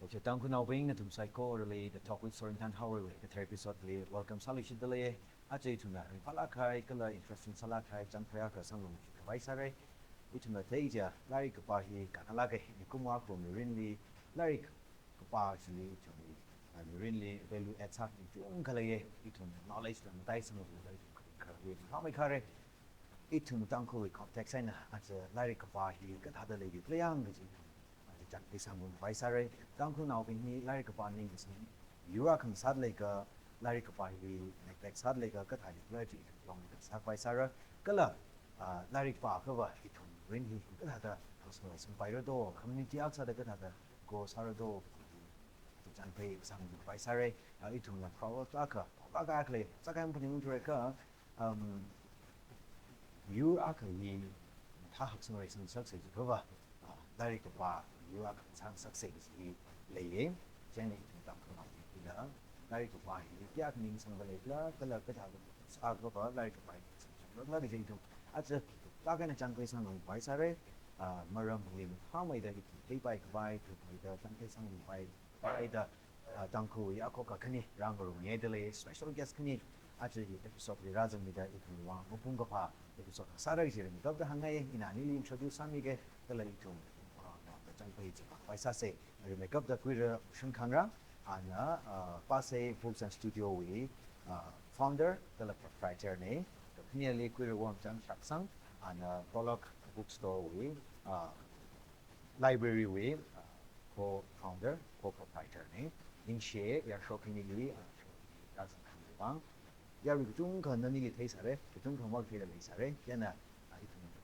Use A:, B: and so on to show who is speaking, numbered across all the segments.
A: Okay, thank you now being the psycho really the talk with Sorentan Howard the therapy sort really welcome solution delay ajay tuna phala khai kala interesting sala khai chang phaya ka sang long vai sare ituna theija Lairik kapā hi kānnāya ke kumwa ko really Lairik kapā actually ituni really value add something to khala ye itun knowledge dan dai sang lo Lairik how mai khare itun tang ko context na as Lairik kapā hi ka thada le playang ge chẳng đi sang vùng vai sare đang khu nào bên hi Lairik kapā ning is yura kan sát lấy cái Lairik kapā hi neglect sát lấy cái thải lấy chỉ lòng cái sát vai sare cái là Lairik kapā cái vậy thì thùng bên hi cái thada personal sang vai đó community outside cái thada go sare đó chẳng phải sang vùng vai sare ít thùng là problem cái cái chắc em cũng như cái yura cái gì thà học sinh sinh success cái vậy Lairik kapā you are sang success thì lấy cho nên chúng ta không làm gì nữa Lairik kapā thì các mình sang về là cái là cái thằng sao có Lairik kapā rất là cái gì thôi chứ các cái này chẳng cái sang vai sare mà rằng mình how mấy cái cái bài vai thì cái chẳng cái sang vai cái đó tăng cường ya có cái này rằng rồi nghe được special guest cái này chứ episode thì ra rằng mình đã itu mapāngaithu episode sare cái gì mình có hàng ngày in anh introduce sang cái là itu trong page Pāsei rồi make up the queer Shun Khangra and Pāsei Books and Studio we founder the proprietor ne the nearly queer one Chan Shaksang and Bolok bookstore we library we co-founder co-proprietor ne in share we are shopping in that's khiwuivāng ya ri chung kan na ni ke theiserra ke chung kan wak the le theiserra yana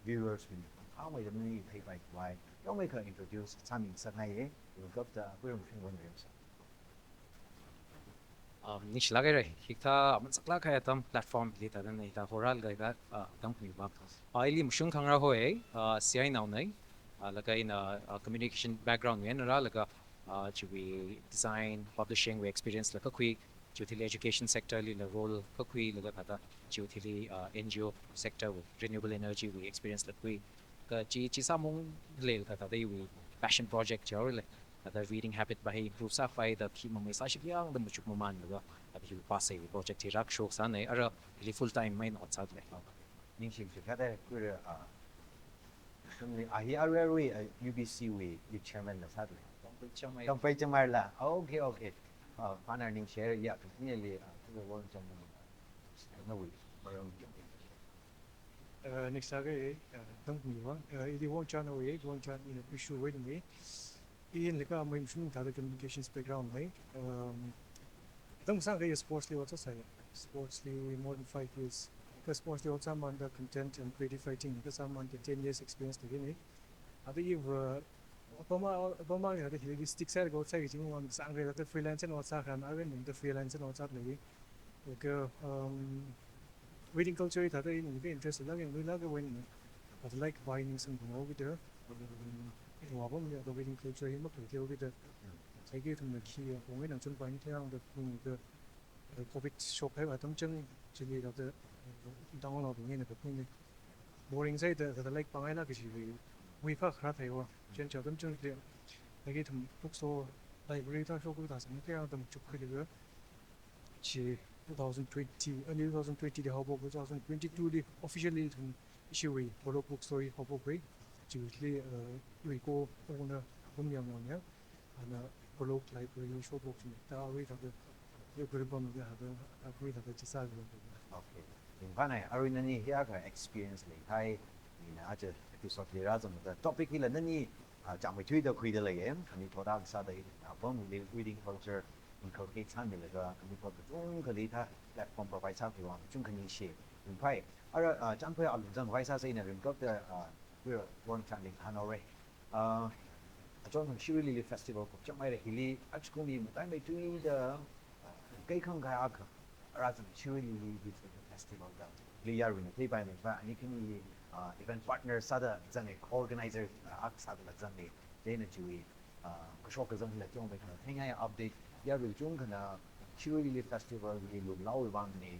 A: viewers will how mai the ni thei bai why you make her introduce something sangai you got the queer one names
B: niche lagay rin hikta man sakla kaya tam platform lita dan ita horal gay ka tam khiwuivāng ili mushung khangra hoy CI now nay lagay na communication background ngayon ra laga we design publishing we experience laga kui utility education sector li la role ka kui laga kata utility NGO sector with renewable energy we experience la kui ka chi samong le kata they we passion project jorle the reading habit by improve sa fai the ki mamay sa shibyang the muchuk maman laga abi Pāsei project rak show san ay ara really full time may not sad le
A: ning shing kada queer shunli ahi are we UBC we the chairman la sad le don't pay chamar la okay partner ning share ya nearly the one chairman no we
C: next lagi tang khiwuivāng ini one channel we one channel in issue with me in leka mai mshung thada communications background mai tang sang ga sports li also sai sports li more than 5 years because sports li also man the content and creative writing because I'm on 10 years experience to gini adi if pama ga the hili stick sai go sai jing one sang ga the freelance and also kan awen the freelance and also le ke reading culture thada in the interest la gen la ga when but like buying some over there 와보면 그 reading culture 힘을 되게 오기도 되게 좀 키에 공연은 좀 많이 태양도 그 코비드 쇼페 같은 좀 저기 그 당원도 있는 그 근데 boring side the like 방에나 그 위파 그렇대요 진짜 좀 되게 좀 독서 library 다 쇼고 다 생각해야 좀 좋거든요 지 2020 early 2020 하고 2022 officially 좀 issue 보러 bookstore 하고 usually we go on a and a blog library show books da we have the group on the have we have the design
A: okay in panai arina ni here ka experience le thai ni na aje episode le ra zam the topic le nani chang mai thui da khui da le yem ni thoda sa dai bom reading culture inculcate time le ga ni ko chung ka li tha platform provide sa ki wa chung kan ni she in pai ara chang phai alu zam vai sa sei na rim ko the we're one standing Hanoi trong Khiwuivāng festival của trong mai là hili cũng đi một mai tuy the cái không cái ác ra trong Khiwuivāng festival đó lý do là thế bài này và anh cái event partner sa da dân này organizer ác sa da dân này đây là chú ý cái số cái dân là trong bây giờ thấy ngay update giờ rồi chúng cái là Khiwuivāng festival thì lúc lâu rồi này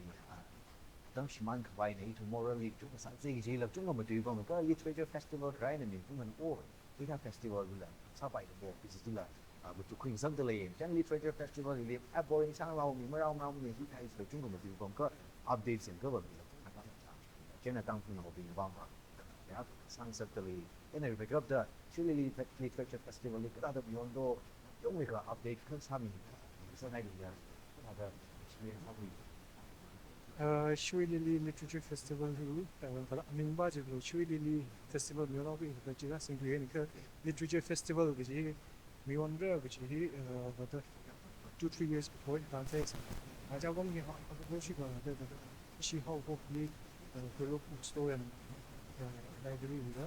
A: 当时蛮可爱的，tomorrow week 中上这个节了，中国没对方们个 literature festival 来的，你中国哦，这个 festival 了，300多，不是了， một chút khuyên sân từ liền chẳng literature festival thì liền boring sang lâu mình mới đâu mà mình chỉ thấy từ chúng của một điều còn có update những cái vấn đề cho nên tăng cường một bình vong ya sang sân từ liền cái này phải gặp được actually literature festival thì cái đó beyond đó giống như là update cái sao mình sau này thì là cái experience của mình
C: Shui Lili Literature Festival hu kalau amin ba je Shui Lili Festival mi lo bi ka jira sing ye ni ka literature festival ke ji mi wonder ke ji but 2-3 years before dan sai a ja gom ni ha ko shi ko da shi ho ko ni ko lo ku story and library ni da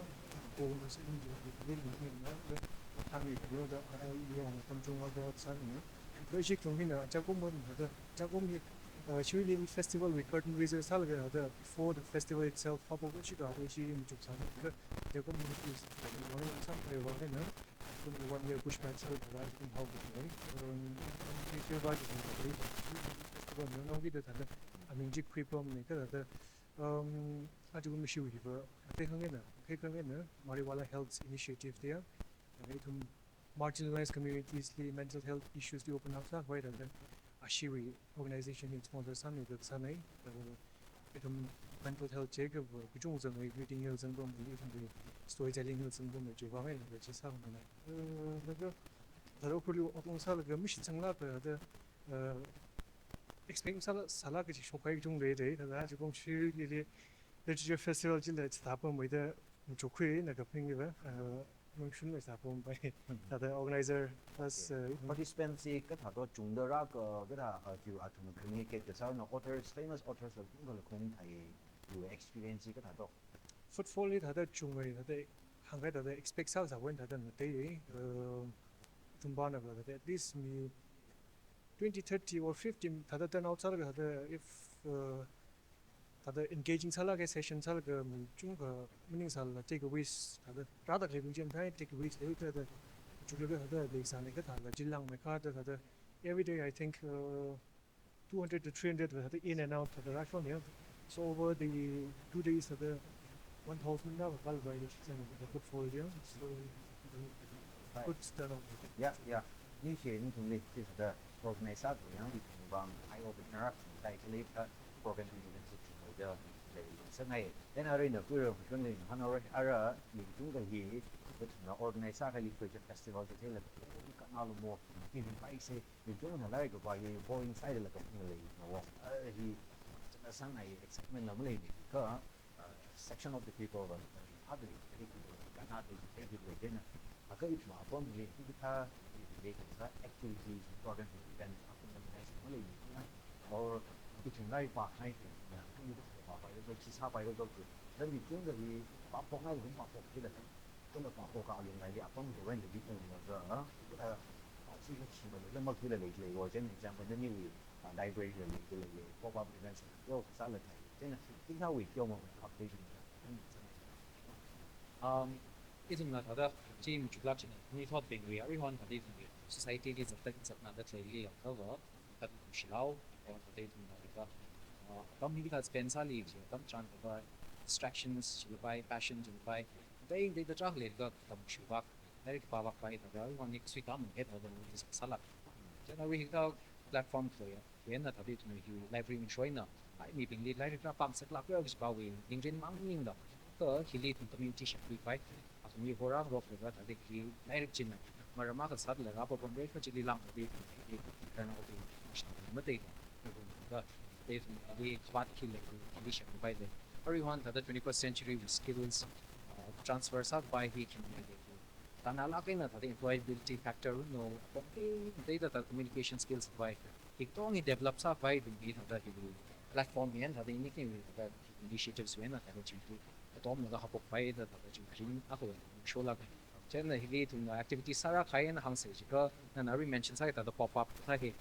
C: ko mo se ni ni ni na ta mi ko da ai yo tam chung wa da san ni ko shi ko ni na ja gom mo da ja gom ni Shui Lili Festival with curtain raisers before the festival itself pop up which got she in Jupsan. They're going to use some way about it, no? 1 year pushback so that can help it, right? If you're right, festival, you know, we did that. I mean, Jig Creep on the I do miss you here. I think I'm Mariwala Health Initiative there. Marginalized communities, the mental health issues, the open up that right and then. Ashiri organization in sponsor san ni san nei itum mental health check of kujung zang nei reading hills and bom ni storytelling hills and bom ji wang nei ji sa ma nei na ga daro khulu otong sal ga mish changla ba da experience sala ga ji shokai jung le de da ji gong shi li literature festival ji le sta pa mai da ju khri na ga ping ba mình xin lời chào ông bay là the organizer plus
A: participants cái thằng đó chúng đó ra cái thằng kiểu thằng communicate cái sao nó authors famous authors là cũng là không thấy nhiều experience cái thằng đó
C: footfall thì thằng chung người thằng hàng cái thằng expect sao sao quên thằng nó tới tum ban là at least me 20, 30 or 50 thằng turn out sao cái thằng if thằng engaging sao cái session sao cái mình chung cái meaning sao là takeaways thằng rather cái chuyện thay takeaways đấy thằng chúng tôi thằng để sáng cái thằng là chỉ lăng mấy cái thằng every day I think 200 to 300 thằng in and out thằng actually yeah. So over the 2 days thằng 1,000 now well by the portfolio so good start of
A: yeah như chuyện thường đi thì thằng organizer của nó thì bằng ai opener tại cái clip program giờ để sau này đến ở đây nữa cứ rồi cái này hắn nói ở miền Trung cái gì cái nó organize cái literature festival thì thế là cái nào là một miền Pāsei miền Trung là lại cái vài boring side là cái này nó thì sáng này excitement là mới lên có section of the people và other cái nào thì cái gì vậy nên là cái ít mà bọn mình thì ta thì cái activities program events mới lên or cái chuyện này bà hay thì họ phải được chỉ sao phải được đâu nên vì chúng thì bảo phong ngay cũng bảo phong cái là cái là bảo hộ dùng này thì phong của anh thì biết là giờ họ chỉ có chỉ mà lên mất cái là lấy rồi cho nên rằng mình như library là cái là có qua prevention có xã là thầy cho nên chính sao vì cho mà học cái gì
B: 이좀 나다 지금 주랍지 니 thought being we everyone that is society is a thing that not that really cover that shilao or they do not tâm như cái spend sa li chứ tâm chọn cái distractions chứ by passions chứ by they the travel cái tâm sưu bạc đấy cái bảo phải là cái one suy tâm hết rồi thì sa lạt cho nên we cái platform thôi vậy là tại vì tụi mình library mình xoay nè tại vì mình đi library ra bằng sẽ là cái bảo vệ những trên mạng những đó cái khi đi tụi community share we phải tụi mình hora rock rồi tại vì cái library trên này mà ra cái sát là ra bộ phận đấy cái chỉ đi làm cái cái nó thì mất tiền they what killing condition by the everyone that the 21st century with skills transfers out by he community tana la cái là the employability factor no they the communication skills by he only develop sa by the that he platform and the unique initiatives when that chim tu tom la hapok by the chim krim ako show la chen la hi tu activity sara khain hang se ji ka na I mention sa the pop up sa he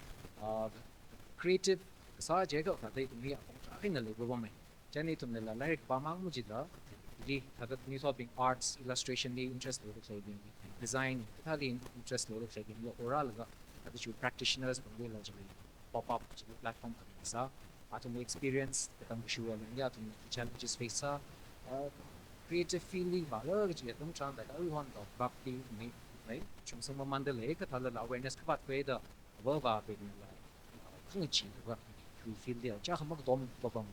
B: creative sa je ko ta dei tumia ai na le bo me chani tum ne la Lairik pa mang mu ji da li ta da ni so being arts illustration ni interest lo so being design ta li interest lo so being oral ga ta chu practitioners from the lodge pop up platform sa atom experience ta tam shu wa ya tum challenges face sa creative feeling ba lo ji tum chan da everyone of bhakti ni đấy chúng sinh mà mang đến lấy cái thằng là awareness các bạn quay đó vỡ vào bên là không chỉ là thì feel điều chắc không có tóm vào vòng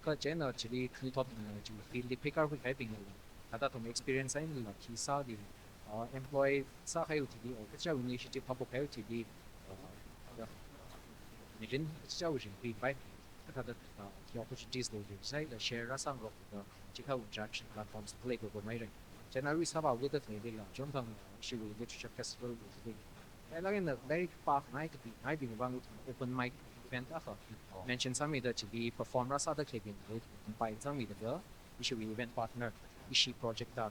B: cái chế nó chỉ đi khi thoát chỉ feel đi pick up cái bình là ta thông experience ấy là khi sao thì employee sao hay thì đi ở cái chỗ initiative public hay thì đi những cái chỗ gì bị phải cái thằng the opportunities để sai là share ra sang rồi chỉ có interaction platforms play của mấy rồi January sabah with the thing là chúng ta sẽ will literature festival thì cái là very park này cái bị vang open mic event đó mention some that to be perform ra sao đó thì bị by some the issue event partner issue project đó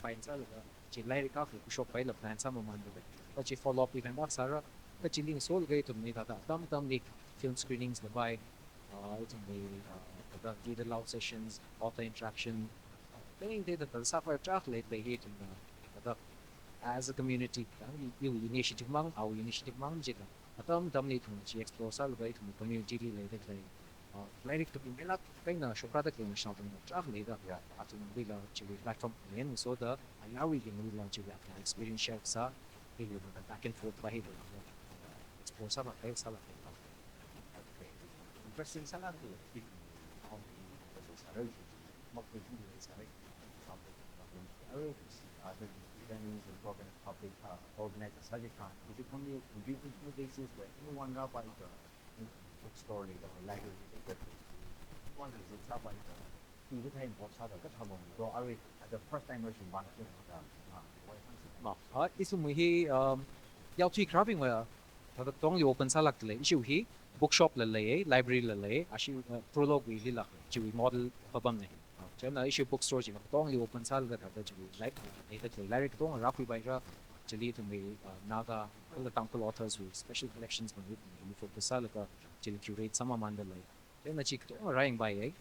B: by some chỉ Lairik cái shop phải là plan some mà được chỉ follow up event đó sao cái chỉ link số cái tụi mình đã tâm đi film screenings là by tụi mình the leader loud sessions author interaction Being that the software chocolate they hate the as a community you initiative mang our initiative mang jita atom damni thum chi explore sal bai thum community le de kai Lairik to be lak kai na shopra da kai na shop na chocolate da atum bi la chi platform men so the now we can we launch that experience share sa we will back and forth by explore sa ba kai sala
A: Okay. Question sa lahat eh. The venues and public organized a subject time. Is it only a regional basis where anyone got by the bookstore or library? One is it's not like the you can watch how the go away at the first time version one
B: mà isu mui hi yao tui crabbing wa ta tong yu open salak le isu hi bookshop le le library le le ashi prologue wi li la chi model pabam ne cho na isu bookstore chi tong yu open sal ga ta chi like ne ta chi Lairik tong ra pi bai ra chi li tu mi naga all the temple authors with special collections ma ni focus sal ka chi curate sama mandal le cho na chi tong raing bai ai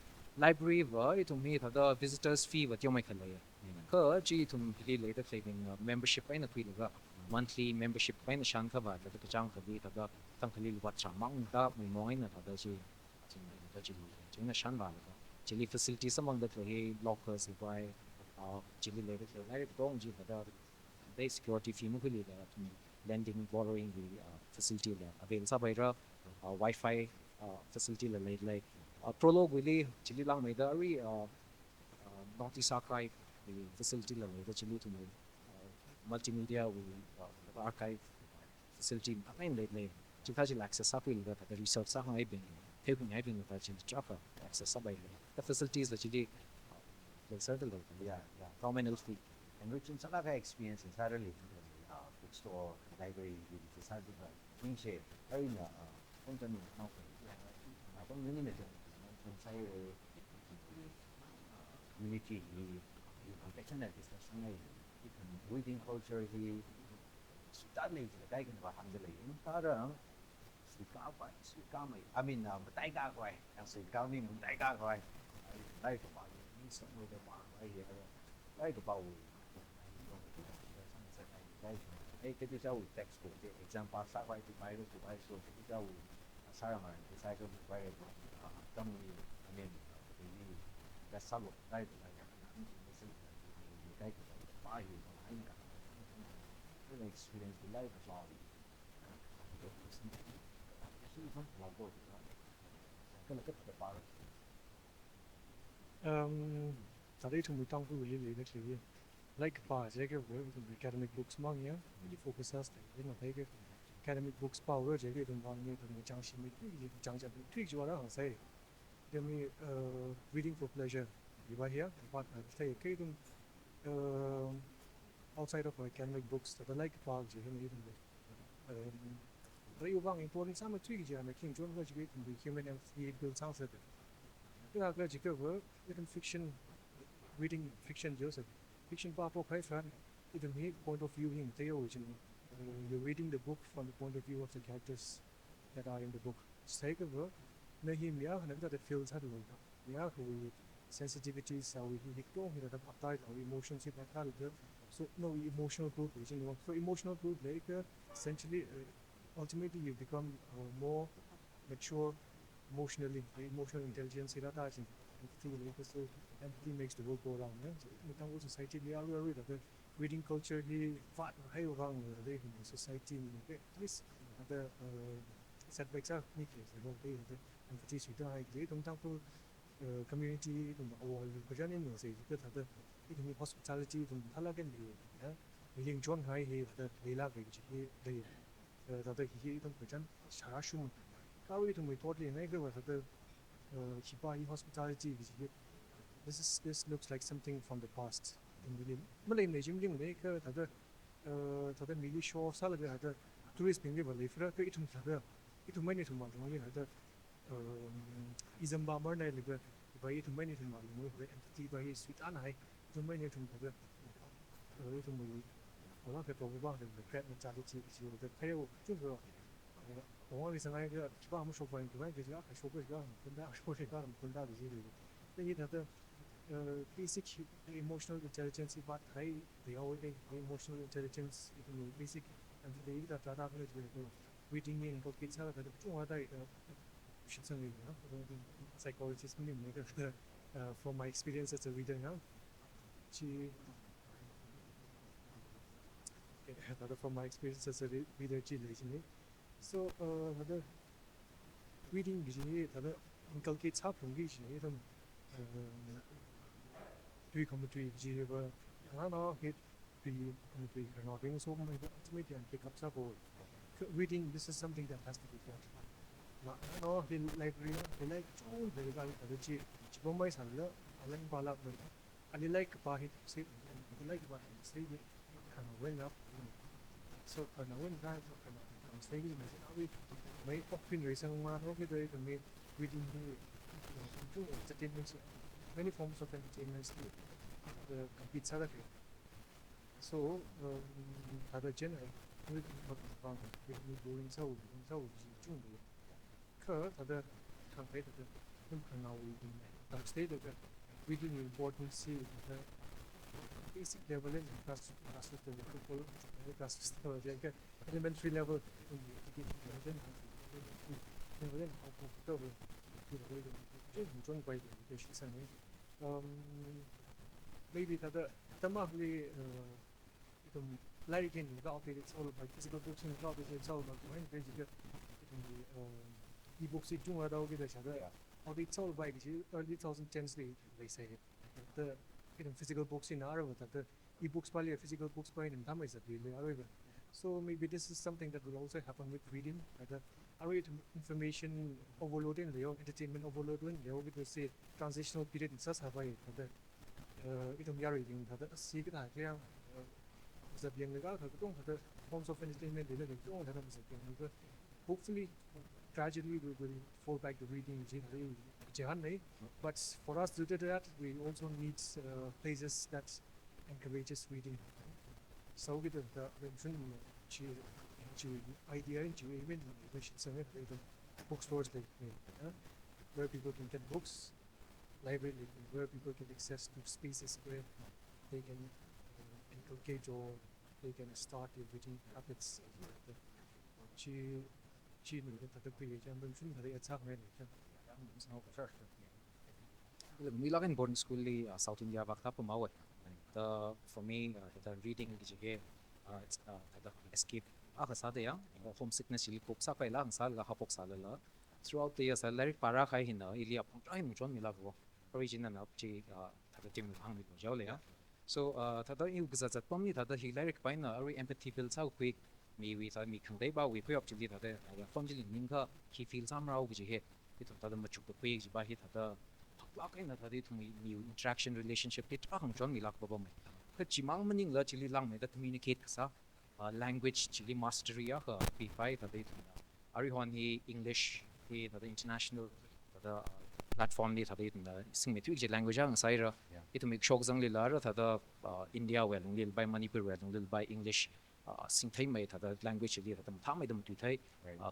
B: library wa itu mi ta da visitors fee wa tyo mai khala ya ka chi tum li le ta claiming membership ai na pui ga monthly membership ai na shan ka ba ta ka chang ka bi ta da tang khali wat cha mang da mi moi na ta da chi chi na shan ba la chi li facility samang da he lockers by chi li le ta Lairik dong ji ta da they security fee mu khali da lending borrowing the facility la avail sa bai ra wifi facility la le prologue really chili lang may dari notice archive the facility lang may chili to may multimedia with the archive facility apain le chika chila access sa pil da the research sa ngai bin thepin ngai bin da chin chapa access sa bai the facilities that chili le certain
A: yeah prominent fee and which in Salaka experience is thoroughly bookstore library with the Salaka thing share very content now không những người from say community protection that is something within culture he studying the guy can vào hàngเลยta đó sự cao mày I mean tay cao quay sự cao nên tay cao quay đây của bạn những sự người của bạn đây của bạn đây cái cháu textbook example sao vậy thì bài của bài số cái cháu sao mà cái sai cái bài trong I mean cái sao lúc đây là cái bài hiểu hay cả cái experience của life là không làm được cái là cái bài
C: ta đây chúng mình tăng cái lý cái gì like Pāsei cái với academic books mang nhá really focus cái nó thấy cái academic books power cái đồng bằng như cái trang sử mình trang chỉ tweak cho nó hàng say để mình reading for pleasure đi vào here but thấy cái đồng outside of academic books that like Pāsei cái này even khiwuivāng important sama tweak gì mà khi chúng ta chỉ human empathy build sang sẽ cái là cái chỉ cái với cái fiction reading fiction Joseph fiction powerful kai fan even me point of view in the origin you're reading the book from the point of view of the characters that are in the book say cái vở nơi him ya nó cái feels had rồi ya who sensitivities how we hit he that apply our emotions in that so no emotional growth which in so emotional growth like essentially ultimately you become more mature emotionally emotional intelligence that so empathy makes the world go around. Yeah? So, in society, we are aware that reading culture he fat hay wrong the society at least the setbacks are ni case the empathy with the idea don't talk to community to all the journey no say the it can be hospitality to hala can be willing john high he the lela which he the he don't present sharashum how it we totally negative was the khiwuivāng hospitality this looks like something from the past Malay Nation make the really show salad the tourist being able if it many to the Izamba Marna live by it many to entity by sweet and high to many to the lot of the crab mentality the pale to one reason I got bomb shop going to make it up, I show it down, put out the they had the basic emotional intelligence, but high, they always emotional intelligence, basic, and they eat that reading in both kids are two other psychologists from my experience as a reader now. From my experience as a reader, so the reading inculcates how from three commentary hit the so ultimately and pick up support. Reading this is something that has to be done. No, the library, they like all the Bombay Sandler, I like Bala, and they like Pahit, say, they like what say, kind of went up. So, I know when that I'm saying, may often reason one of the reading entertainment, many forms of entertainment, the complete salary. So, other general, we going so, other competitor, now we state of reading importance, the basic level in elementary level joined by the education. Maybe the Tamahli Lairik it's all about physical books and it's all about e-books it's all by early 2010s they say the physical books in Arabic the e-books probably physical books by in Tamil is really so maybe this is something that will also happen with reading information overloading entertainment overloading we will say transitional period in such have the reading the forms of entertainment hopefully gradually we will fall back to reading but for us to do that we also need places that encourages reading so with the idea even bookstores where people can get books library where people can access to spaces where they can inculcate or they can start their reading habits
B: Milagan boarding school South India vakta pamawe. The for me the reading it's the escape akasada homesickness ili popsa kaila ang sal ga hapok salala throughout the years Lairik para khai hina ili apong try mo jon milagwo original up chi thada tim hang mi jawle ya so thada yu gazat pomni thada hi Lairik paina ari empathy builds out quick me we thought me convey ba we pay up to the thada family ninga he feels amrao gi he it thada machuk ko quick ba hi thada Lakain na thadi to me interaction relationship it ang jon milak baba me ka chimang maning la chili lang me that communicate sa language chili mastery ya ka p5 thadi ari hon hi English hi the international the platform ni thadi sing me tu language ang saira it make shock zang li la ra thada India well lil by Manipur well lil by English sing thai mai thada language li thada tha mai dam tu thai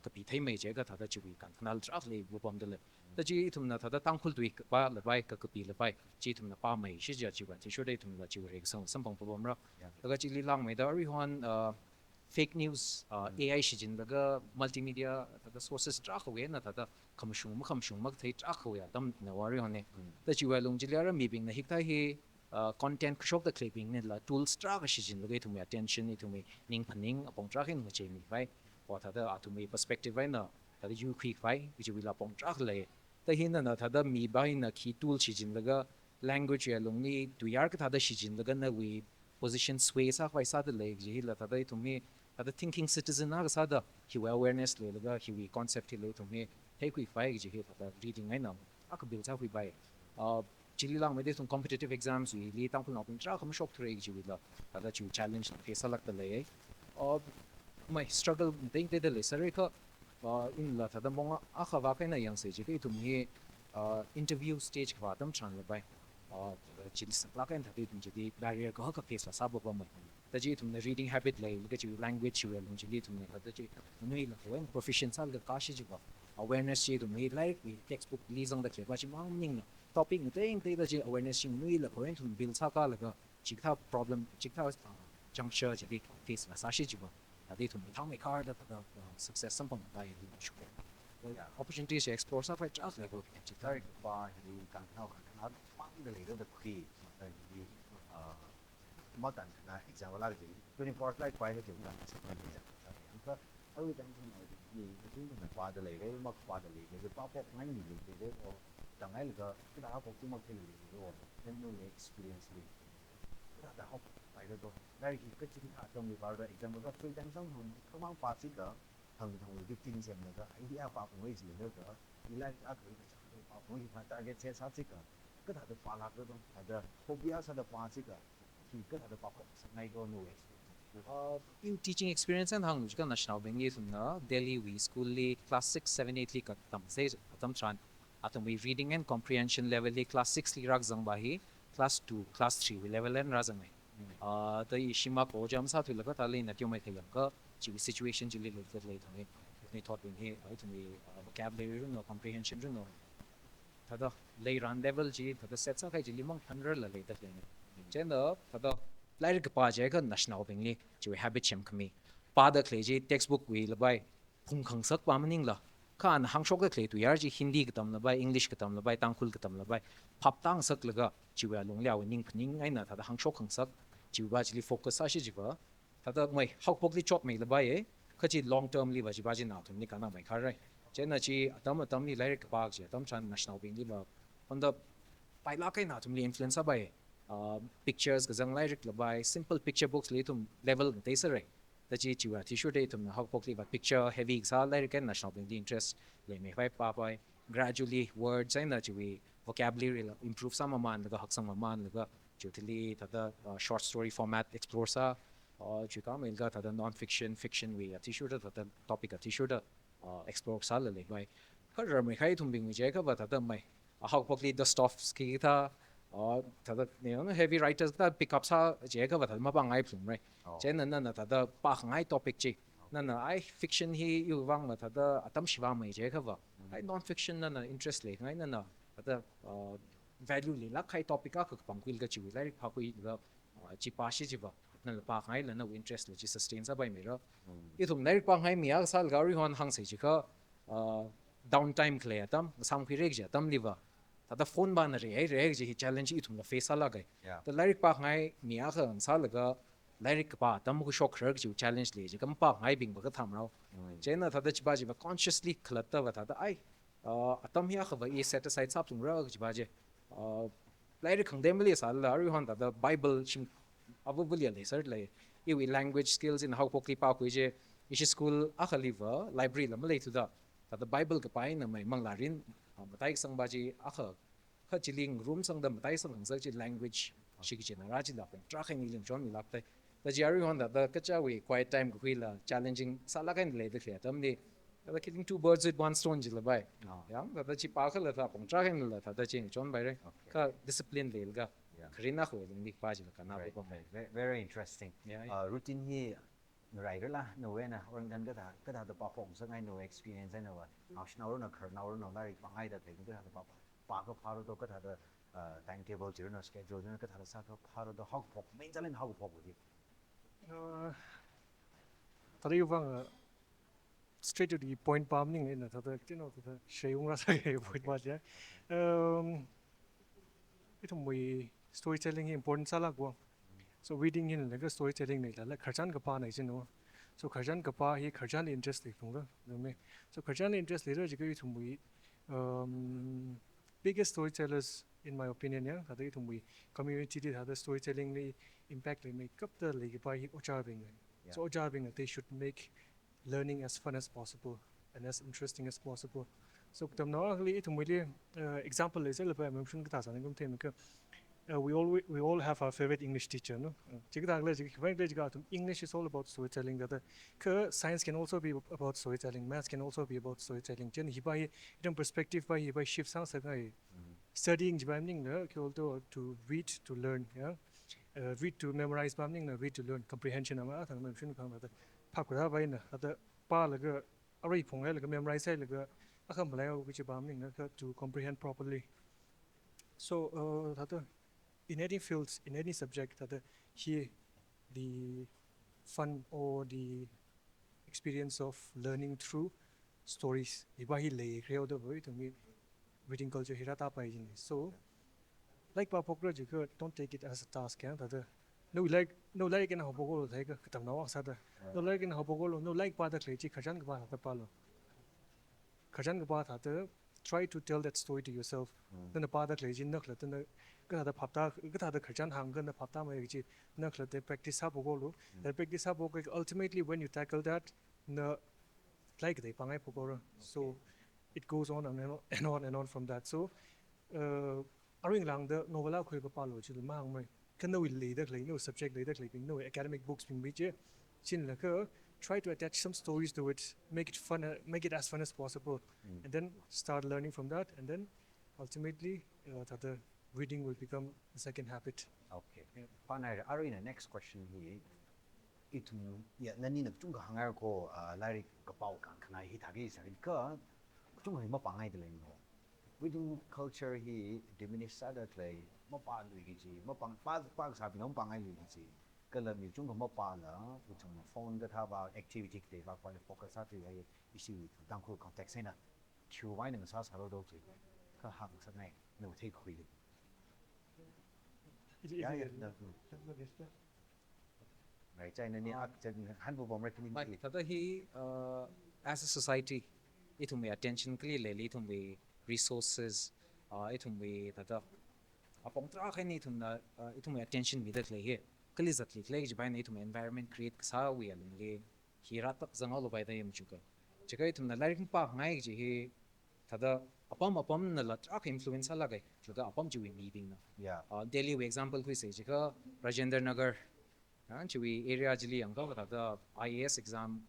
B: ka pi thai mai je ga thada chi kan kanal tra le bom de the G to the Tankul to ba the bike could be the bike, G to the Pāsei, she's just you went to show it to that you were some problem. The Gachili Lang made everyone fake news, AI shijin, the multimedia, the sources track away, not the commission, Mak take track away, dumb no worry on it. That you were Lungiliara, maybe the Hiktai content shop the clipping ne la tools tra ka shijin lage thumi attention ni thumi ning phaning apong tra khin ma chemi vai or thada atumi perspective vai na thada you quick vai which will apong tra le ta hin na thada mi bai na ki tool shijin laga language ya lungni tu yar ka thada shijin laga na we position sway sa vai sa de le ji la thada thumi thada thinking citizen na sa da ki awareness le laga ki we concept le thumi hey quick vai ji thada reading ai na ak build sa wi bai chili lang may ditong competitive exams we li tang pun tra kam shop thre ji wi la tada chu challenge face alak ta le my struggle think de le sare ka in la tada monga akha wa kai na yang se ji ke tum hi interview stage ka tam chan le bai chili sakla kan thati tum ji barrier ka ka face la sa ba mai ta ji tum reading habit le ke ji language we lung ji li tum ne ta ji nui la wen proficient sal ga ka shi ji ba awareness ji tum hi like we textbook li zang da ke ba ji mang ning na topic ng tay da ji awareness yung nui la point tum bil sa ka la ga chikha problem chikha juncture ji di face la sa shi ji ba da di tum thang me card da success sam pang da yi shu opportunities to explore sa fa tra level
A: chikha ba hi kan hao kan pang de le de khi di ma dan na example la ji 24 like quite a thing ka ai dan ni ni ni ba de le ma ba de le ba pok ngai ni le当然那个给大家保证嘛，可以的哦，很多的 experience 的，大家好，大家都，那一个今天中午玩的，一张那个非常上头，他们把这个很的精神那个，一定要把位置那个，你来啊可以把位置他大概介绍这个，跟他的发那个东，他的后边他的把这个，去跟他的把那个努力。
B: in teaching experience and hang ka national bengi na Delhi we school li class 6 7 8 li ka tam se tam chan atom we reading and comprehension level li class 6 li rak zang ba hi class 2 class 3 we level and razang mai ta ishima ko jam sa thu la ka ta le na tyo mai thayam ka chi situation ji li le thame ni thought when he ai to me vocabulary no comprehension no ta da le ran level ji ta set sa kai ji limang 100 la le ta le chen da ta da Lairik pa je ka national bengi ji habit chem kami pa da kle ji textbook we la bai phung khang sak pa maning la kan hang shok ka kle tu yar ji hindi ka tam la bai english ka tam la bai tangkhul ka tam la bai phap tang sak la ga ji wa long liao ning ning ai na ta da hang shok khang sak ji ba ji focus a shi ji ba ta da mai hok pok li chop mai la bai e ka ji long term li ba ji na thum ni ka na mai khar rai che na ji atam ni Lairik pa ji atam chan national bengi ba on the pai la kai na thum li influence a bai pictures ka zang Lairik la bai simple picture books le tum level theiserra ta chi chiwa t-shirt e tum hok pok li ba picture heavy sa Lairik and national bengi interest le me bai pa pai gradually words and na chi vocabulary la improve some man la hak sang man la jotili ta da short story format explore sa chi ka mail ga ta da non fiction fiction we t-shirt ta da topic t-shirt explore sa le bai khar me khai thum bing je ka ba ta da mai hok pok li the stuff ki ta ta da heavy writers ta pick up sa je ka ba ta mapāngaithu right chen na ta da pa ngai topic chi na ai fiction hi yu wang ma ta da atam shiwa mai je ka ba ai non fiction na interest le ngai na ta da value le la khai topic ka pangkwil ga chi Lairik pa ku ga chi pa shi ji ba na pa ngai la na interest le chi sustain sa bai me ra I thum Lairik pa ngai mi a sal ga ri hon hang se chi ka downtime kle atam sam phi rek ja tam liwa ta da phone ban re ji challenge I thum la face ala gai ta Lairik pa ngai mi a kha sa la ga Lairik pa tam ku shock rek ji challenge le ji kam pa ngai bing ba ka tham rao che na ta da chi ba ji ba consciously khlata ba ta da ai atam hi a kha ba I set aside sap tung ra ji ba je Lairik khang dem le sa la ri hon ta da bible chim abu bulia le sir le I we language skills in how pokli pa ku je I school a khaliva library la malay tu da ta da bible ka pai na mai mang la rin matai sang ba ji a kha chiling room sang da matai sang sang ji language shi ki na ra ji la pen tra khang ilim chon mi lap tai da ji ari hon da ka cha we quiet time ku la challenging sala kan le de tam ni da killing two birds with one stone ji la bai ya da chi pa kha la ta pong tra khang la ta da chi chon bai re ka discipline le ga khrin na kho ni pa ji la ka na ba
A: very interesting routine hi right la no way na orang dan ka da pa phong sang ai no experience ai no wa now na khar now no Lairik pa ai da thing ka da pa ka pharo to ka da timetable ji no schedule ka da sa ka pharo do hok phok main chalen hok phok ji
C: theiserra straight to the point palming in the shayung ra sa point ba ja ito mo storytelling hi important sala go so reading in like storytelling nei la kharjan kapā nei jino so kharjan kapā hi kharjan interest le thong la me so kharjan interest le ji gi thumui biggest storytellers in my opinion yeah that they thumui community the other storytelling le impact le make up the le pa hi ochabing so ochabing they should make learning as fun as possible and as interesting as possible so tam na li thumui le example le le pa mention ka ta sa ngum them ka we all have our favorite English teacher, no? English is all about storytelling. That science can also be about storytelling. Maths can also be about storytelling. Jen hibai idang perspective by hibai shift sang sagai studying jibamning na to read to learn, yeah. Read to memorize bamning na read to learn comprehension ama thang nam shin khang da phakura bai na da pa laga arai phongai laga memorize sai laga akham lai which bamning na to comprehend properly. So that in any fields, in any subject, that here the fun or the experience of learning through stories. Ibahi le creo the way to me reading culture hirata pa so like pa pokra jika don't take it as a task yeah that no like in hobogolo like katam na sa da no like in hobogolo no like pa da kleji khajan ka ba ta palo khajan ka ba ta try to tell that story to yourself then the pa da kleji nak la then ka da phapta ka da khajan hang ga na phapta ma ji nak la de practice ha bogolo that practice ha bogolo ultimately when you tackle that no like they pangai pokora so it goes on and on from that so aring lang the novela khoi pa palo chi ma hang mai kan no le da klei no subject le da klei no academic books ping bi che chin la ka try to attach some stories to it make it fun make it as fun as possible and then start learning from that and then ultimately that the reading will become a second habit.
A: Okay. Kānnāya, Arina, next question here. Itu ya nani nak chung hangar ko Lairik kapau kan kana hi thagi sa ka chung hi mapāngaithu le no. Reading culture hi diminish sa da klei mapa lu gi ji mapang pa sa bi ngom pangai lu gi ji ka la mi chung ko mapa la chung phone ka tha ba activity de ba pa focus sa ti ai issue dang ko context na khiwuivāng nang sa sa ro do ji ka hang sa nai no take khui yeah. Right, China ni hanbu bom recommend.
B: But tata hi as a society, itum we attention clearly, itum we resources, itum we tata apong tra kay ni itum na itum we attention midat le here. Kalizat le klej bay na itum environment create kasa we alin le hiratak zangalo bay da yam juga. Jika itum na Lairik pa ngai ji hi tata apam na lat ak influence lagay. Juga apam ji we meeting na.
A: Yeah.
B: Daily we example ko say jika Rajendra Nagar Chiwi area jili ang ka the IAS exam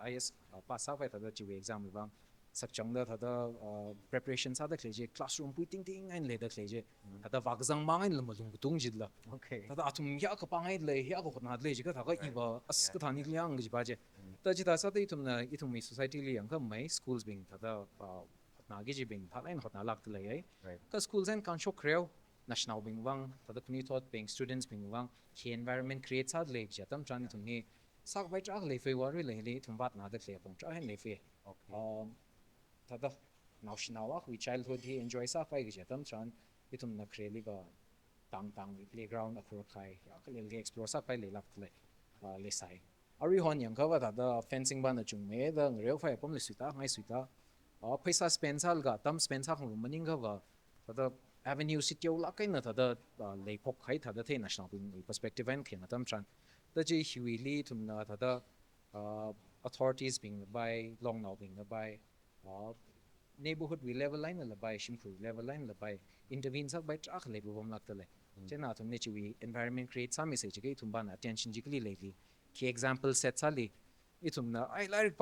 B: IAS pass up the chiwi exam bang sakchang da the preparation sa da kleje classroom pui ting ting ain le da kleje the wagzang mangain le malung tung jidla
A: Okay.
B: the atum ya ka pangai le ya ko na le jiga ga iba as ka thani liang ji baje ta ji da sa da itum mi society li ang ka mai schools bing the na gi ji bing thalain hot na lak le ai ka schools and kan show creo national bing wang tada kuni thought being students bing wang ki environment creates ad lake jatam tran tum ni sak bai tra le fe wari le thum bat na da le pong tra hen le fe tada nawa we childhood he enjoy sa pai ge jatam tran itum na kreli ga tang playground akro khai ya ka le explore sa pai le lak le sai ari hon yang ka wa da fencing ban na chung me da ngrew phai pom le suita ngai suita paisa spend sal ga tam spend sa khong maning ga wa tada avenue city la kai na thada le phok khai thada the national perspective and khen atam tran the ji huili tum na thada authorities being by long now being by neighborhood we level line la by shimpu level line la by intervene sa by trak le bom lak tale chena tum ne chi we environment create some message ge tum ban attention jikli lately ki example set sali itum na ai Lairik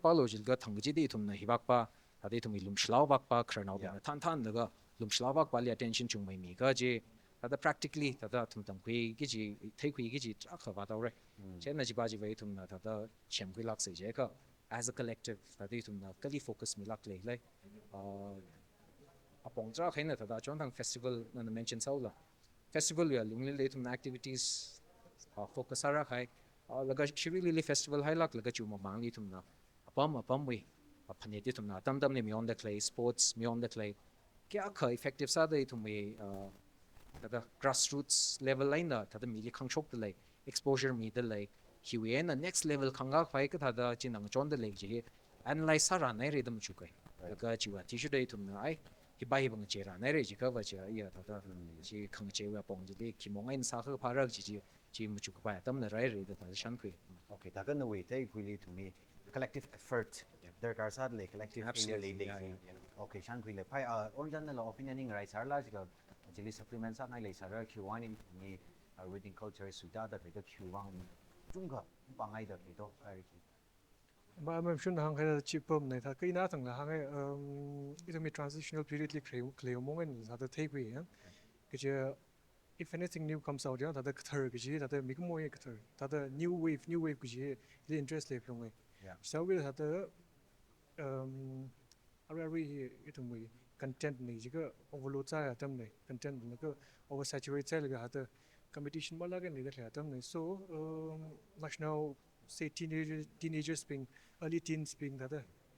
B: palo jil ga thang ji de itum na hibak pa thade tum ilum shlau bak pa khrnau ba than daga lumshlawak pali attention chung mai mi ga je tada practically tada tum tam kui gi ji thei kui gi ji tra kha wa daw re chen na ji ba ji wei tum na tada chem kui lak se je ka as a collective tada tum na kali focus mi lak le apong tra khaina tada chon thang festival na mention saula festival ya lung le tum activities focus ara khai laga shiri li festival hai lak laga chu ma bang li tum na apam we phane ti tum na tam ne mi on the clay sports mi on the clay kya kha effective sa dai tum we tada grassroots level line na tada mili khangchok de lai exposure mi de lai khiwuivāng na next level khanga khwai ka tada chinang chon de lai ji analyze sara nai re dam chukai ka chiwa tishu dai tum na ai hi bai bang che ra nai re ji ka ba cha ya tada ji khang che wa pong ji le ki mong ain sa kha pa ra ji mu chuk ba tam na rai re da tada shan khui
A: Okay, that can wait. They really to me collective effort. There are sadly collective.
B: Absolutely, yeah.
A: Okay, shan kui le. Pai original na opinion ning right sarla jiga. Actually supplements at nai le sarla khiwuivāng ni ni reading culture is suda da the khiwuivāng junga pangai da to.
C: Mà em shun hang cái chip bom này ta cái nào thằng là hang cái cái mi transitional period li clear moment là ta take way á cái chứ if anything new comes out ya ta the third cái gì ta the mi cái cái third ta the new wave cái gì really interestเลยtrong này sau cái ta the ari cái thằng mi content này chỉ cái overload ra tâm này content nó cái oversaturate ra cái ta competition mà là cái này là tâm này so national say teenagers being early teens being that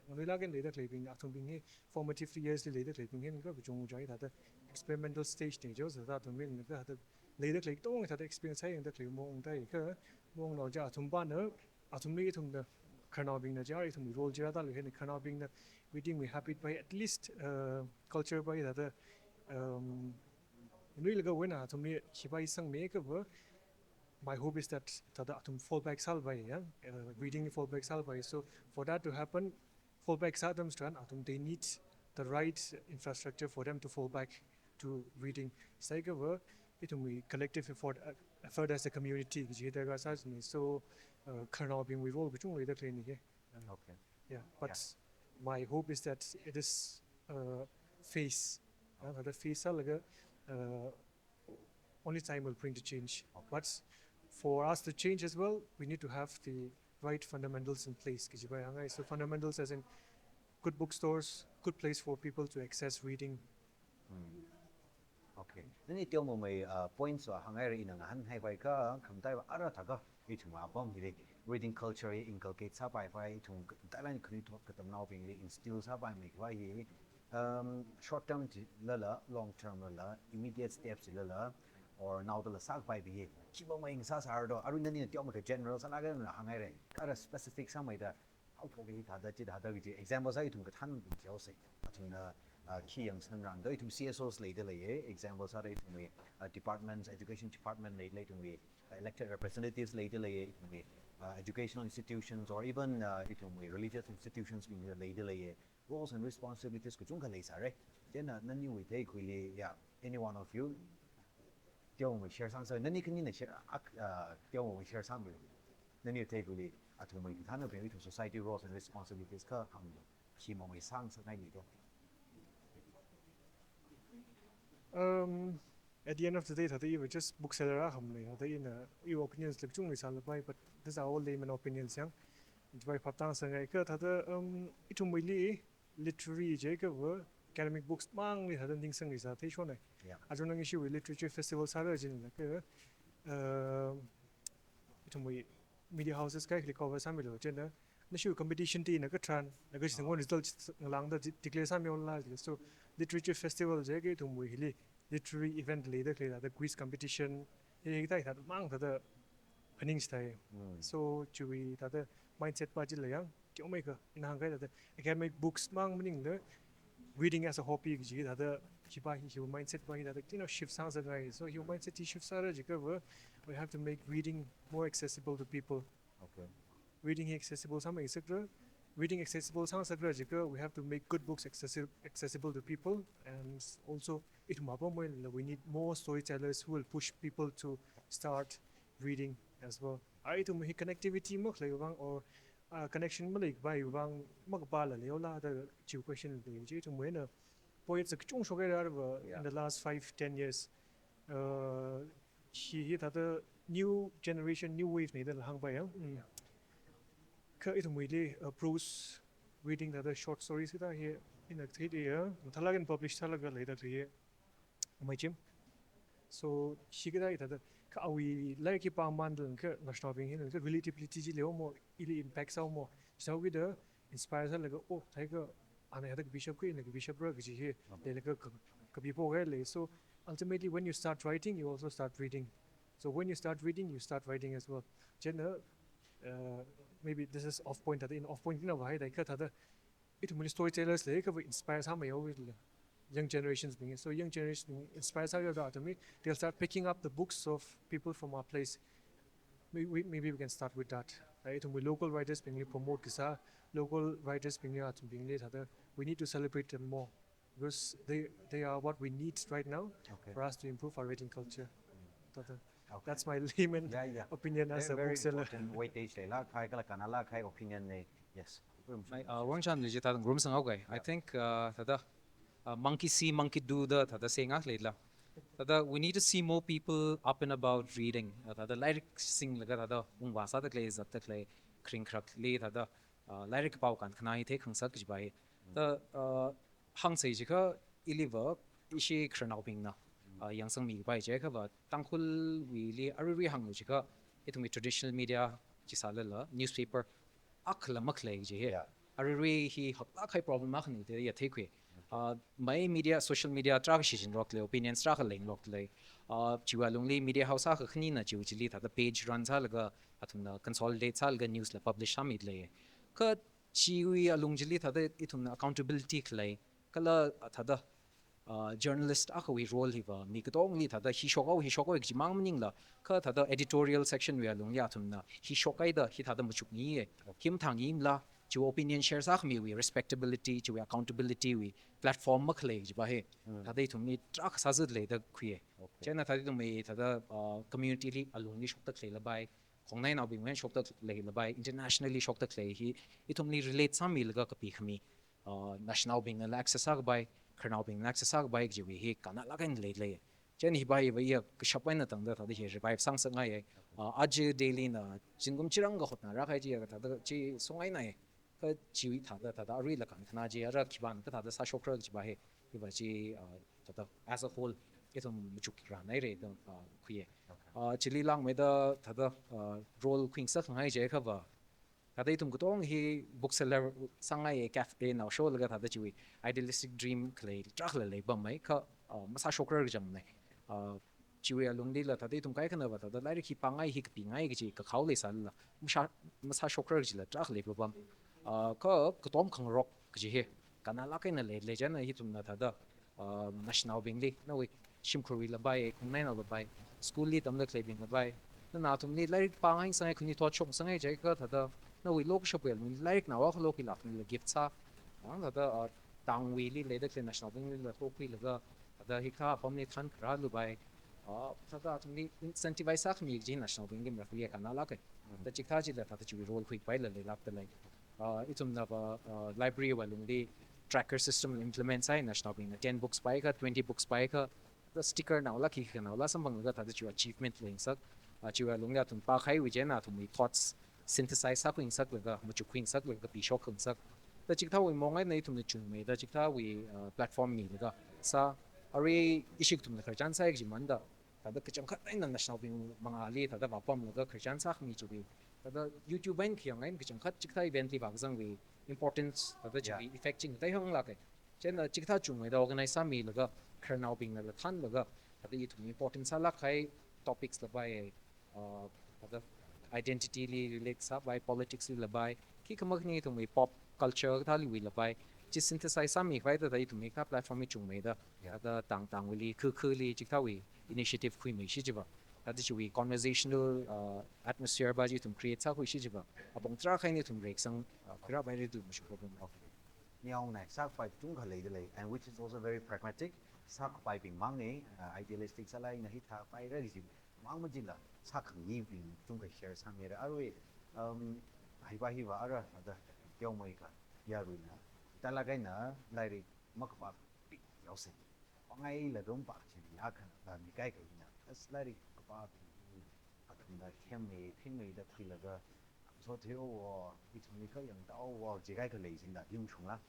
C: người la cái lấy được lấy being atom being formative years lấy được lấy being cái chung trái that experimental stage này chứ là tụi mình cái that lấy được lấy tôi that experience hay được lấy mong đây cái mong nó ra atom ban nữa atom này thùng đó khana being là trái thùng role ra ta lấy cái khana being là we think we happy by at least culture by that người là cái when atom này chỉ by sang mấy cái vợ my hope is that tada atum fallback salvai reading fallback salvai so for that to happen fallback sadams to atum they need the right infrastructure for them to fall back to reading saikawa itum we collective effort as a community jida sa so khana being we roll chung le da clean here
A: Okay.
C: yeah but my hope is that it is face the face alaga only time will bring the change but for us to change as well, we need to have the right fundamentals in place. So fundamentals as in good bookstores, good place for people to access reading.
A: Okay. Then it tell me points or hangai in han hai bai ka kham tai ara tha ka I thuma bom hi reading culture inculcate sa bai bai thung Thailand khni thok ka tam nau ping instill sa bai me bai hi short term la long term la immediate steps la or now the sak bai bi kibo mai sa sa do aru nani tyo ma general sa la ga na hangai re ka specific sa mai da how to be da ji da gi example sai thung ka than bi jiao sai thung na key yang san ran doi thum CSOs le de le example sa re thung we departments education department le thung we elected representatives le de le thung we educational institutions or even thung we religious institutions bi le de le roles and responsibilities ko chung ka le sa re then nani we take we yeah any one of you tiêu mình share sang sơ nên cái này share tiêu mình share sang mình nên như thế thì tụi mình tham gia vào society roles and responsibilities cơ hàng khi mà mình sang sơ này gì đó
C: at the end of the day that even just book seller Hamleikhong that in your opinions like chung is all but these are all layman opinions yang by patang sangai ke that itu really literary je ke academic books mang ni hadan ding sang is that thei này I don't issue with literature festival sa ra jin ke itu media houses kai cover sa mi lo chen na issue competition ti na ka tran na ka sing result lang da declare sa mi la so literature festival je ke tu mui hi literary event le da the quiz competition he tai that mang that paning style so chui that mindset pa ji le yang tiong mai ka in hang kai that academic books mang meaning the reading as a hobby ji that your mindset by that shift sounds like so your mindset shift we have to make reading more accessible to people.
A: Okay.
C: Reading accessible something etc. Reading accessible sounds like we have to make good books accessible to people and also we need more storytellers who will push people to start reading as well. I to make connectivity or connection by the question to poets in the last 5-10 years he had a new generation new wave needed hang by prose reading the short stories here in a 3 talagan published talaga later here my gym so she got that we like it mandal national being here relativity more impacts more so with the inspires like tiger and I had a bishop queen like bishop rug here they like a people so ultimately when you start writing, you also start reading. So when you start reading, you start writing as well. Maybe this is off point. In off point, it will storytellers inspires how young generations being. So young generation inspires how they'll start picking up the books of people from our place. Maybe we can start with that. Right? Local writers being promote kisa, local writers being we need to celebrate them more because they are what we need right now for us to improve our writing culture. That's my layman opinion as a
A: very
C: bookseller.
A: important weightage le la khai kala kana la khai opinion ne yes
B: Wangchan li jita grum sang okay. I think tada monkey see monkey do the tada saying la. Tada we need to see more people up and about reading. Tada Lairik sing laga tada ungwasa ta klay zat ta klay kring krak le tada Lairik pau kan kānnāya te khang sak jbai. Ta hang sei jika iliver ishi kranau ping na. Yang sang mi bai je ka ba tangkhul wi li aruri hang jika itumi traditional media chisala la newspaper akla makle je he aruri hi hakla khai problem ma khani te ya thekwe mai media social media track shin rock le opinions track leng lok le chiwa longli media house ha khni na chiu chili ta page run sa laga athumna consolidate sal ga news la publish hamid le ka chiwi along jili ta ithumna accountability khlai kala thada journalist akawi role hiva mi katong li thada hi shoko ek jimang mning la ka thada editorial section we along ya thumna hi shokai da hi thada muchuk ni e him thang im la chu opinion shares ak mi we respectability chu accountability we platform mak le ji ba he thada thumni trak sajud le da khue chena thada me thada community li along ni shok tak le la bai khongnai na bing wen shok tak le la bai internationally shok tak le hi ithumni relate sam mi la ka pi khmi national bing la access ak bai Karnau being next sak bike jiwi he kana lakan lately. Chen hi bai bai shapai na tang da ta he revive sang sang ai aj daily na jingum chirang ga hotna ra khai ji ga ta chi songai na ka jiwi ta da ri la kan khna ji ra kiban ta da sa shokra ji ba he hi ba ji ta as a whole itum chuk ra nai re da khuye chili lang me da ta da role queen sa khang ai je kha ba Kada itum kutong hi bookseller sangai cafe na show laga thada chiwi idealistic dream clay trakla le bamai ka masa shokra jam ne chiwi alungdi la thada itum kai kana ba thada Lairik hi pangai hi pi ngai gi ka khawle sal la masa shokra gi la trak le bam ka kutom khang rock gi he kana la kai na le jana hi tum na thada national bingli na we shimkhuri la bai kunai na la bai school li tam la clay bing la bai na tum ni Lairik pangai sangai khuni to chong sangai jai ka thada na we lok shop wel Lairik na wa lok ilak ni gift sa ang da tang wi li le da national bing la to pi la da hi kha pom ni than kra lu bai da ni incentivize sa mi ji national bing lim ra fi ka na la ke da chi kha ji la ta chi role quick bai la le lak da lai itum na ba library wa lung di tracker system implement sai national bing 10 books bai ka 20 books bai ka the sticker na la ki na la sam bang ga ta chi achievement leng sak chi wa lung ya tum pa khai wi je na tum thoughts synthesize sak wing sak laga muchu queen sak laga pi shok khung sak da chikta wi mongai nei tum chung me da chikta wi platform mi laga sa ari ishik tum la kharchan sa ek jiman da da kacham khat na national bing mangali da ba pom laga kharchan sak mi chu bi da youtube bain khiang ngai kacham khat chikta event li bak jang wi importance da chi effecting dai hong la ke chen da chikta chung me da organize sa mi laga kharnau bing la than laga da i tum importance sa la khai topics la bai da identity li relate sa by politics li labai ki kamak ni tum pop culture tha li la bai chi synthesize sa mi khai da tum ka platform mi chung me da da tang li khu li chi wi initiative khui mi shi jiba da chi wi conversational atmosphere ba ji tum create sa khui shi jiba abong tra khai ni tum rek sang kra bai ri tu mi shu problem
A: Niao nai sak pai chung kha le de le and which is also very pragmatic sak pai ping mang ne idealistic salai na hi tha pai ra ji mang ma jin la sak khang yi ping chung ka share sa me ra aroi hai ba hi wa ara da kyau mai ka ya ru na ta la kai na Lairik mak pa pi yau se ngai la dom pa chi ya khan da mi kai ka na as Lairik pa da khem me thing me da thi la ga so theo wo i chung ni ka yang dao wo ji kai ka le sin da yung chung la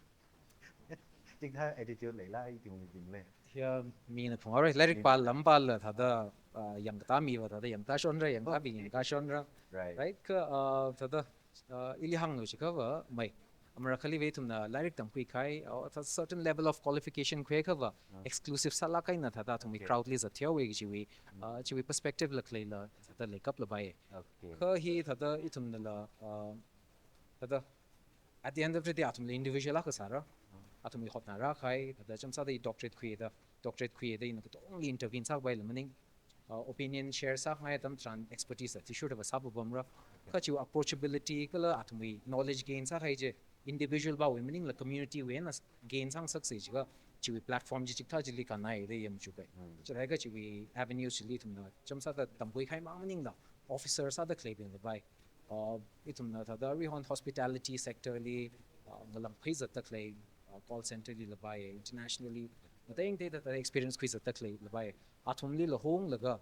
A: chính tha attitude lấy lại tìm lên
B: ya mi na phung ari Lairik pa lam pa la thada yang ta mi wa thada yang ta shon ra yang ta bi yang ka shon ra right ka thada ili hang no chi ka wa mai Amerikali way tumna Lairik tam kui kai a certain level of qualification kwe ka exclusive sala kai na thada tumi crowdly za thyo we chiwi perspective la klei la thada le kap la bai ka hi thada itumna la thada at the end of the day atum le individual ka sara atum li hot na ra khai thada cham sa dei doctorate khui da in ka only intervene sa bai la maning opinion share sa ngai tam tran expertise ti sure ba sabu bomra ka chiu approachability kala atum knowledge gain sa khai je individual ba meaning la community we na gain sang success ga chiwi platform ji chikta jili kānnāya de yam chu kai chai ga chiwi avenues chili tum na cham sa da tam pui khai ma meaning la officer sa da claim the bai itum na da ri hon hospitality sector li ngalam phizat ta claim call center li la bai internationally but I think that experience quiz at clay la bai atum li la hong la ga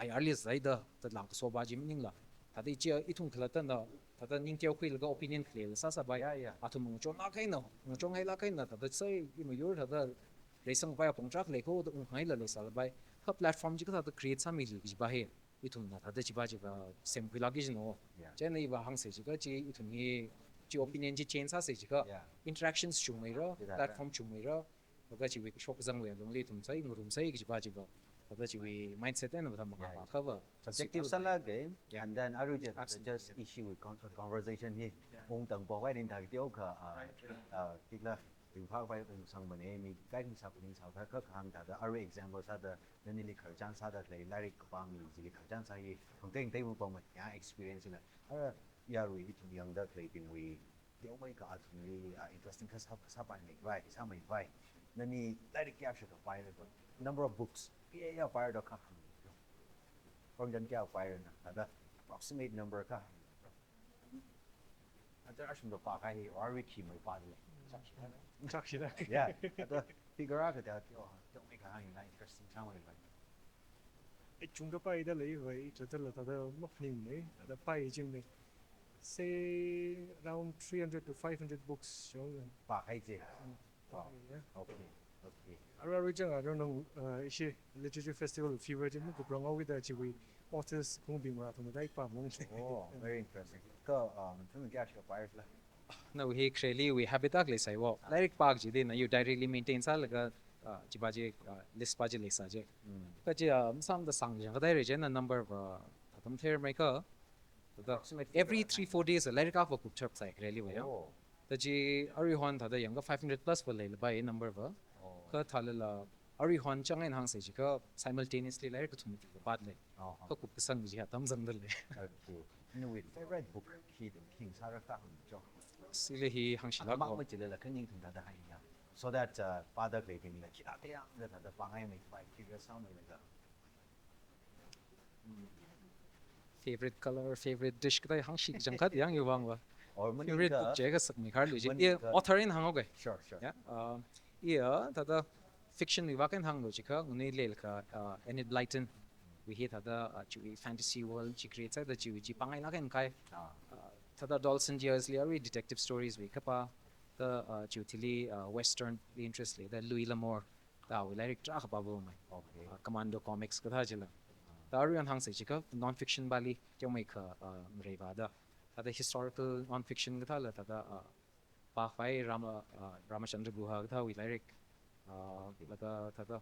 B: I earlier zaida ta lang so ba ji meaning la ta de chia itung khala ta na ta da ning teo khui la ga opinion clear sa bai atum mo chon na kai no mo chong hai la kai na ta da sai you know your ta da reisang bai pong trak le ko da ngai la le sa bai ka platform ji ka ta create sa mi ji ba he itung na ta da ji ba sem phi la gi no che nei ba hang se ji ga ji itung ni ji opinion ji change sa se ji ga interactions chung mai ro platform chung mai ro ga chi we shop zang we long le tum sai ngurum sai ki ba ga chi we mindset and ba ma ka ba
A: subjective sala game and then I just issue with conversation here ong tang bo wai din thak tio kha kila yu phak bai ong sang ba ne mi kai ni sa ning sa ka khang da da are example sa da ne ni khar chan sa da le Lairik kapā mi ji khar chan sa yi thong teng tei bu pom ya experience na ya ru it young da le tin we tio mai ka ni interesting ka sa bai mai bai sa mai bai nani Lairik capture the fire number of books yeah fire the ka from dan kya fire na da approximate number ka ada ashum the pa kai or we ki mai pa le
C: Chakshi da.
A: yeah the figure out that don't make a interesting time like
C: Chunga pa ida le wai chata la ta da mokning ne da pa jing ne say around 300 to 500 books show
A: pa kai je
C: yeah
A: okay
C: I don't know ishi literature festival fever jin ko prong with the chiwi authors kung bi ma thong dai pa mong
A: oh very interesting ka thung kya shka fire la
B: no he clearly we habitat le sai wo Lairik park ji de na you directly maintain sa la ga ji ba je list pa je le sa je ka ji sam da sang jang dai re je na number ba tam ther mai ka every 3-4 days Lairik of ko chap sai really we
A: oh
B: the ji ari hon da yang 500 plus ba le ba number ba ka thalala ari hon chang en hang se ji ka simultaneously Lairik ko thum ba le ka ku sang ji ha tam jang dal le
A: okay no with favorite book king sara ka jo
B: sile hi hang shi la
A: ma
B: ko
A: ma ji le la kan ning thung da hai ya so that father claiming la ki ta ya da pa ngai mai bai figure sound mai da
B: favorite color favorite dish ka hang shi jang khat yang yu wang ba
A: or money
B: favorite book je ga sak mi khar lu ji
A: Mani ka-
B: author in hang okay
A: sure
B: yeah yeah ta fiction ni wakan hang lo ji ka unai le ka Enid Blyton we hit the fantasy world she creates the ji pangai la kan kai the Dawson years li detective stories we kapā the chutili western the interest le the Louis L'Amour da we Lairik tra ba bo mai
A: okay
B: commando comics ka tha jila the arian hang se ka non fiction bali tyo mai ka mreva da the historical non fiction ka tha la ta pa fai Ramachandra Guha ka tha we Lairik la ka tha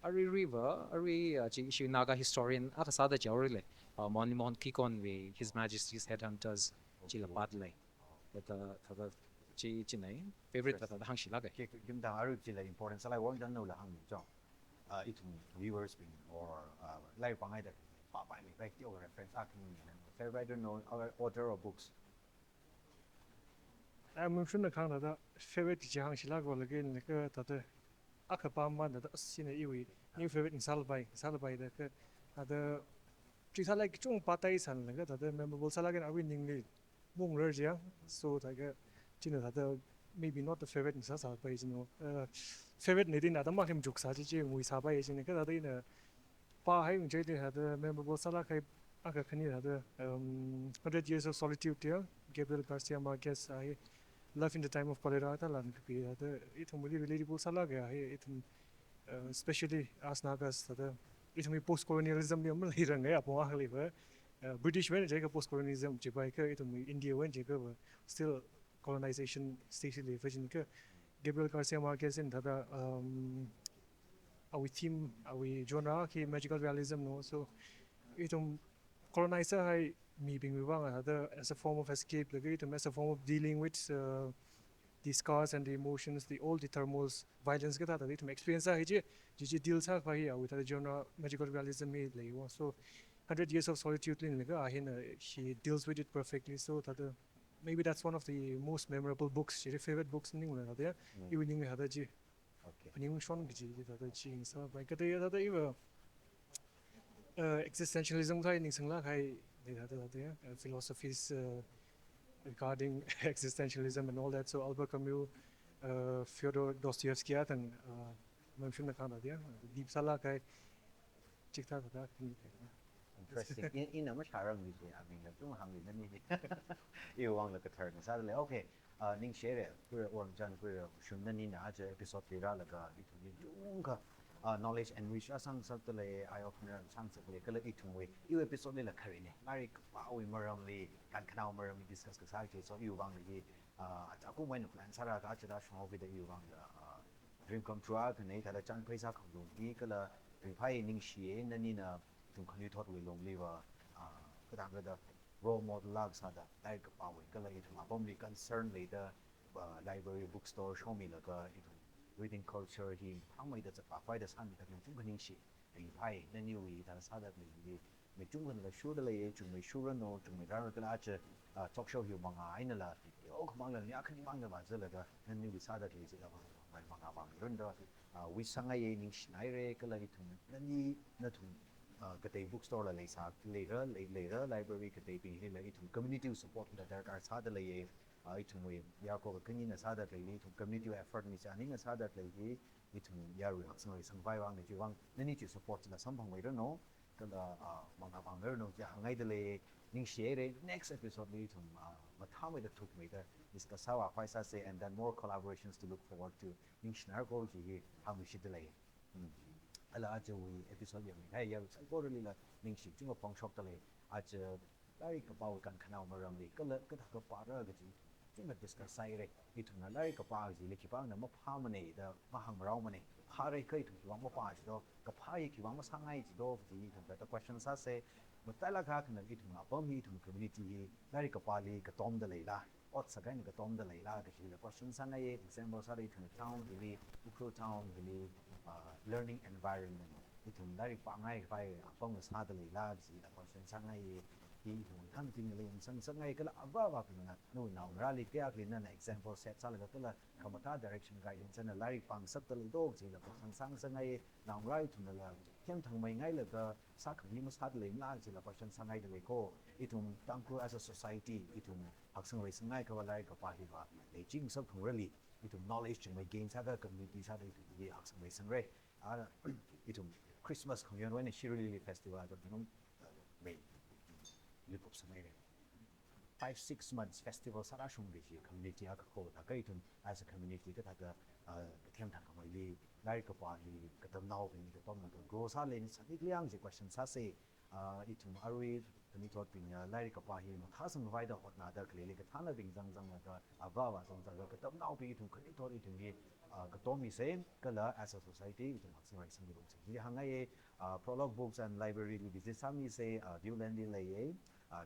B: Ari River, Ari chi Naga historian, aka sada jawrile. Mon Kikon we His Majesty's Headhunters chila padle. But the chi nai favorite the hang shilaga.
A: ke kim da aru ji la important sala wong dan no la hang jo it viewers being or like pangai da pa bai mi bai tio reference akin favorite I don't know other author or books
C: I'm sure the kind of favorite jang shila go again like that akapa man that sin iwi new favorite in salbai the other chisa like chung patai san like that memorable salagan are winning the mong rja so like chin that maybe not the favorite in salbai you know favorite nidin adam ma him juk sa ji ngui sa bai jin ka da in pa hai je de had memorable salakai aka khani had 100 years of solitude there Gabriel Garcia Marquez I Love in the Time of Cholera ta lan pi da it really relatable sala ga hai it especially as nagas da it post colonialism ni mal hirang ya po ahli ba British when je post colonialism je bai ka it India when je ka still colonization stage le version ke Gabriel Garcia Marquez in tada our theme our genre ki magical realism no so itum colonizer hai mi bing wang as a form of escape like itum as a form of dealing with the scars and the emotions the all the turmoils violence ke tada itum experience hai ji deal sa bhai with the genre magical realism me le so 100 years of solitude in he deals with it perfectly so that maybe that's one of the most memorable books your favorite books in England there evening hada ji
A: Okay.
C: Paning shon ji hada ji so by kata hada iwa existentialism thai ning sangla khai hada philosophies regarding existentialism and all that so Albert Camus Fyodor Dostoevsky and memshun na kana dia deep sala kai chikta hada
A: Interesting. In a much higher language, I mean, the two hungry than me. You want the turn. Suddenly, okay. Ning share it. We're on Jan. We're shundan in the episode. Tira laga itu knowledge and research. Sang certainly I opener. Sang certainly kalau itu we. You episode ni lah kari ni. Lairik we meramli kan kenal meramli discuss kesal je. So you want lagi. Aku main plan. Sarah aja dah semua video you want. Dream come true. Kan ni ada jangan payah kau dong. Ni kalau reply ning share ni na. Tum kan you thought we long live kadang kada role model lag sada like kapā kala itu abomli concern later library bookstore show me laga itu reading culture hi hamai da pa fai da san da tum kan shi ai pai na ni wi da sada ni me chung kan la shu da le chung me shu ran no chung me ra ka ache talk show hi manga ai na la yo khamang la ni akhni mang da ba zela da na ni wi sada ke ji da ba manga ba ran da wi sanga ye ning shnai re kala itu na ni na tum cái bookstore là lấy sao lấy ra library cái bị hay là itu community support là dar cả sao đó lấy itu người ya có cái như là sao đó lấy itu community effort ni sao nên là sao đó lấy itu ya rồi học sinh rồi sang vai vang để chịu vang nên ni chịu support là sắm bằng vậy đó nó cái là bằng nào bằng đó nó ya ngay đó lấy những share next episode ni itu mà tham với được thuộc mấy đó discuss how I say and then more collaborations to look forward to những share có gì how we should delay ala aja we episode yang hai ya sai ko ri la ning shi chung pong shop ta le aja lai ka pau kan khanau maram li ka la ka tha ka pa ra ga ji chung discuss sai re itu na lai ka pa ji le ki pa na ma pha ma ne da ma hang rao ma ne pha re kai tu wa ma pa ji do ka pha yi ki wa ma sang ai ji do ji the question sa se ma ta la ka kan itu ma pom hi tu community lai ka pa li ka tom da le la ot sa ga ni ka tom da le la ka ji le question sang ai example sa re tu town li ukro town li learning environment itu dari pangai kai apong sa da le la ji la question sang ai hi thang ting le sang ngai ka la aba ka no now rally kya klin na example set sa la ka la kamata direction guidance na lari pang sat da le dog ji la sang ngai now right to la kem thang mai ngai la ka sa khang ni ma sa da le la ji la question sang ngai da le ko itu tangku as a society itu hak sang wei sang ngai ka lai ka pa hi ba le jing sab thong really itu knowledge mai gain sa ka community sa da itu hak sang wei sang re itu Christmas community when Shirley festival da no me look up some area 5-6 months festival sara shung bi community aka ko da kai tun as a community ka ga kem thang ka mai li lai ka pa li ka tam nau bi ka tom na ka grow sa len sa ni liang ji question sa se itum arwi ni thot pin lai ka pa hi ma tha sang vai da hot na da kle ka thana ding jang jang ka ava wa song ka tam nau bi itum khani thot itum ni ka tom mi se ka la as a society itum hak sang rai sang bi ni hangai prologue books and library visit sami se Viewland lay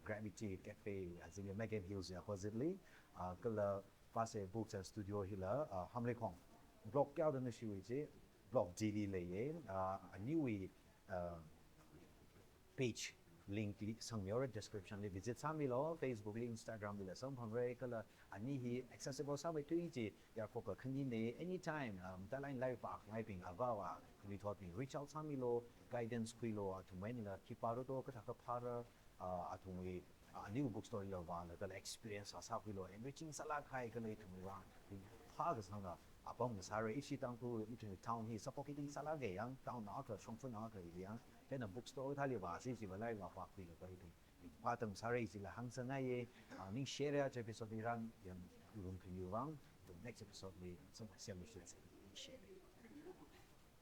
A: Gravity Cafe as in Megan Hills oppositely kala Pāsei books and studio hila Hamleikhong Block-D Block-D lay a new page link sang your description li visit sami lo Facebook li Instagram li sang phangre kala ani hi accessible sa tu ji ya ko ka khani ne anytime ta line live park ngai ping awa ni thot ni reach out sami lo guidance khui lo to main la ki paro to ka tha ka phara athungi a new bookstore lo wa la ka experience sa khui lo enriching sala khai ka le thumi wa pha ga sang ga apong sa re ishi tang ku into town hi supporting sala ge yang town na ka shong fu na ka yang cái là bookstore thay vì gì chỉ mà lại mà phát huy được cái thì qua từng sáng rồi chỉ là hàng sáng ngày những share ra cho episode đi rằng những khiwuivāng the next episode đi xong xem mình sẽ share